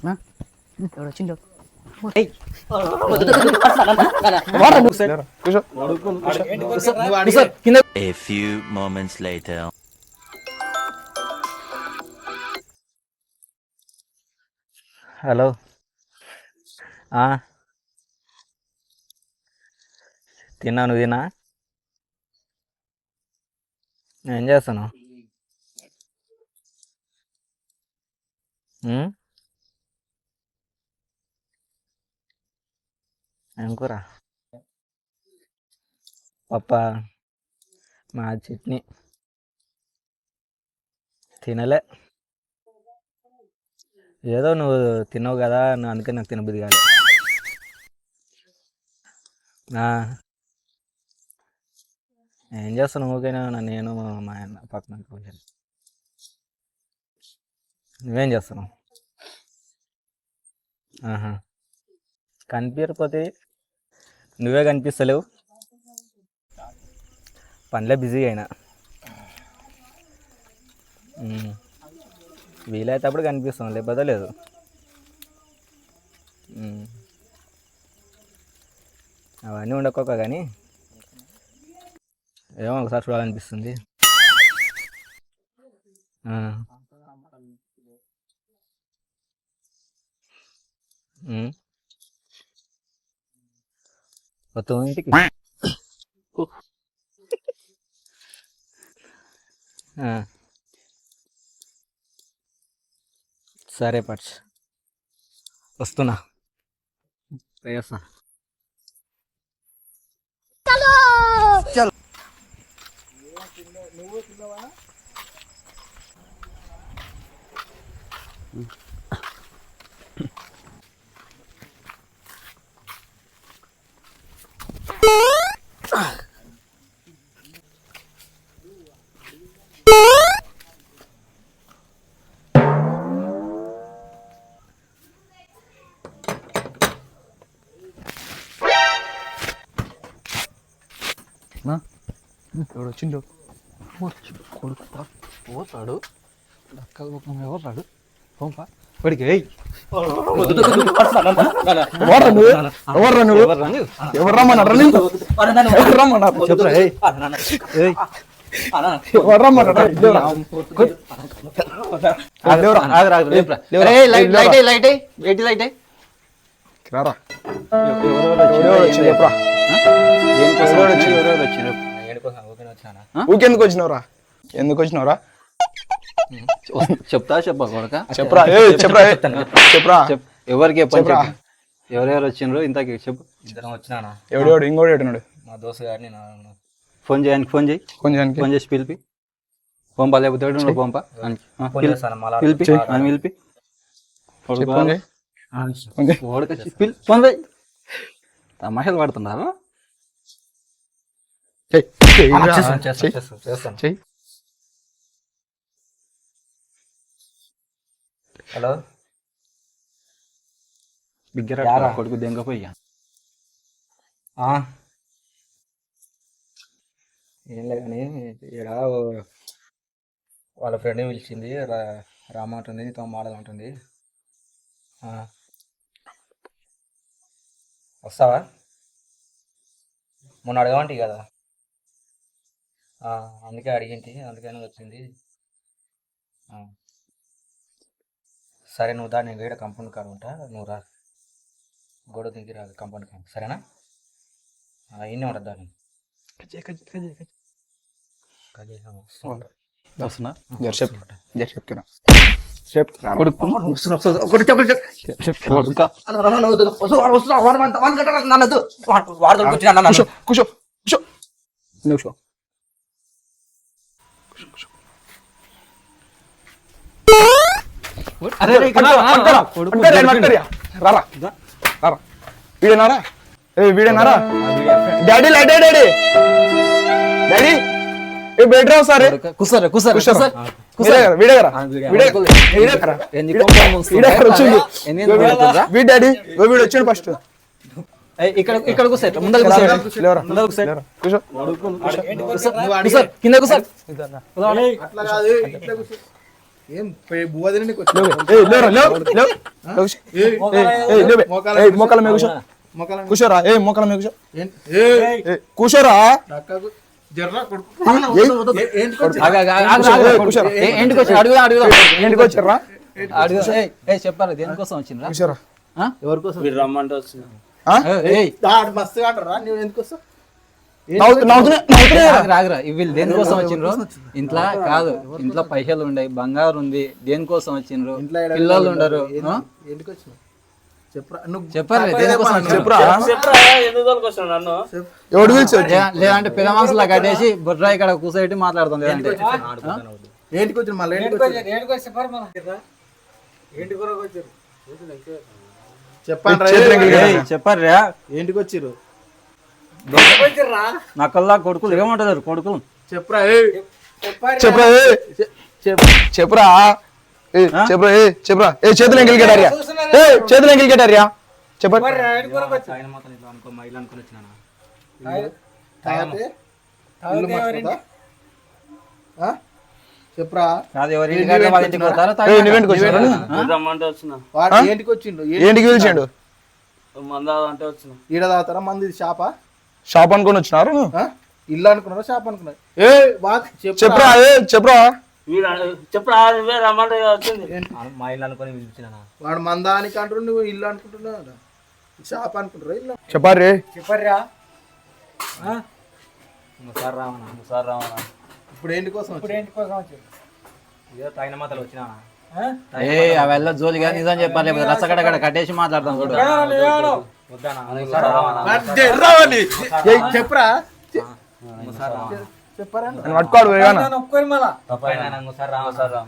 ఎవడు వచ్చిండు? A few moments later. Hello. తిన్నా, నువ్వు తిన్నా? ఏం చేస్తాను? ఏం కూర? పప్పా? మా చట్నీ. తినలే. ఏదో నువ్వు తిన్నావు కదా, అందుకే నాకు తినబుద్ధి కాదు. ఏం చేస్తాను ఊరికైనా నేను మా ఆయన పక్కన కూర్చొని. నువ్వేం చేస్తున్నావు? కనిపించకపోతే నువ్వే కనిపిస్తలేవు. పనిలో బిజీ అయినా. వీలైతేప్పుడు కనిపిస్తాం, లేకపోతే లేదు. అవన్నీ ఉండకోక కానీ ఏమో ఒకసారి చూడాలనిపిస్తుంది. మొత్తం ఇంటికి సరే పట్స్, వస్తున్నా. వేస్తా. చలో. నువ్వు తిన్నావా? ఎవడు వచ్చిండు? కొడుకు పోతాడు, దక్కల ముఖం ఎవరు పోంపా పడికి. ఎవరు రమ్మన్నారు? ఊకెందుకు వచ్చినవరా? ఎందుకు వచ్చినవరా? చెప్తా చెప్పా కొడక? చెప్పరా చెప్పరా. ఎవరికి ఎవరెవరు వచ్చిండ్రు ఇంతకి చెప్పు. ఇద్దరం వచ్చినా. ఎవడెవడు? ఇంకోటి ఎడున్నాడు? మా దోస్తు గారిని ఫోన్ చేయడానికి ఫోన్ చేసి పిలిపి పంపా, లేకపోతే పంపా పిలిపి పిలిపి తమాషాలు పడుతున్నారు. హలో, బిగ్గర కొడుకు దెంగపోయా. ఏం లేదు కానీ ఇక్కడ వాళ్ళ ఫ్రెండ్ని పిలిచింది, రామంటుంది, నీతో మాడాలంటుంది. వస్తావా? మొన్న అడగమంటి కదా, అందుకే అడిగింటి, అందుకని వచ్చింది. సరే నువ్వు దా, నేను వేరే కంపౌండ్ కాడ ఉంటా, నువ్వు రా, గొడవ దిగి రా కంపౌండ్ కాడ, సరేనా? ఇన్నే ఉంటుంది దాన్ని. వస్తున్నా కూర్చో. వీడేనారా? వీడేనారా? డాడీ లైట్ డాడీ డాడీ ఏ బెడ్ రావు సార్. వీడు డాడీ వీడు వచ్చాడు ఫస్ట్. ఇక్కడ కూర్చో, ముందర కింద కూర్చో. ఏం బువ్వదిని నీకు వచ్చి ఏయ్ లేరా లేవ్ లేవ్ ఏయ్ మోకాల మీద కూర్చో మొక్కలను కూర్చోరా ఏ మోకాల మీద కూర్చో ఏయ్ ఏ కూర్చోరా అక్కకు జర్రా కొడుకు ఏంటి కూర్చోరా ఏంటికి వచ్చి అడుగుదా ఇంటికి వచ్చారా చెప్పారు దేనికోసం వచ్చిండ్రా కూర్చోరా ఎవరి కోసం మీరు రమ్మంటే వచ్చిన మస్తుగా అంటారా నువ్వు ఎందుకు వస్తావు రాగరా వీళ్ళు దేనికోసం వచ్చిండ్రు ఇంట్లో కాదు ఇంట్లో పైసలు ఉన్నాయి బంగారు ఉంది దేనికోసం వచ్చిండ్రు పిల్లలు ఉండరు ఎందుకు వచ్చినావు చెప్పురా నువ్వు చెప్పారు దేనికోసం వచ్చిండ్రు? చెప్పురా చెప్పరా ఎందుకు తోలుకొచ్చిన నన్ను ఎవడు పిలిచి లేదంటే పిల్ల మనసులా కట్టేసి బుర్రా ఇక్కడ కూర్చోబెట్టి మాట్లాడుతుంది లేదంటే ఏంటికి వచ్చిన మళ్ళీ ఏంటికి వచ్చారు చెప్పండి చెప్పారా ఏంటికి వచ్చిర్రు నక్కల్లా కొడుకులు ఏమంటారు కొడుకులు చెప్పురా చెప్పురా చెప్పురా చెప్పురా చెప్పురా చేతులు ఎంగిల్ గెటారియా చేతులు ఎంగిల్ గెటారియా చెప్పండి ఆయన మాత్రం ఇట్లా అనుకో మా ఇల్లు అనుకుని వచ్చినా తాగితే ఇల్లు మర్చిపోతా? ఆ? చెప్పురా కాదు ఎవరి ఇంటికి వాళ్ళ ఇంటికి పోతారా నువ్వేంటికి వచ్చారు మీరు రమ్మంటే వచ్చిన వాడు ఏంటికి వచ్చిండు ఏంటికి పిలిచిండు మందా అంటే వచ్చిన ఈడ తాగుతారా మంది షాపా షాప్ అనుకొని వచ్చినారు ఆ? ఇల్లు అనుకున్నారా షాప్ అనుకున్నారు ఏ బాగా చెప్పురా చెప్పురా మీరు చెప్పరా నువ్వే రమ్మంటే వచ్చింది మా ఇల్లు అనుకుని పిలిచిన వాడు మందానికి అంటారు నువ్వు ఇల్లు అనుకుంటున్నావు షాప్ అనుకుంటారా ఇల్లు చెప్పారు సార్ రావనా సార్ రావనా ఇప్పుడు ఏంటి కోసం వచ్చారు? ఏదో తాగిన మాటలు వచ్చినా ఏ అవెల్ల జోలిగా నిజం చెప్పాలి రసగడగడ కట్టేసి మాట్లాడతాం చూడు వద్దానా చెప్పురా సార్ రావనా చెప్పరా పట్టుకోడు తప్పైనా సార్ రావా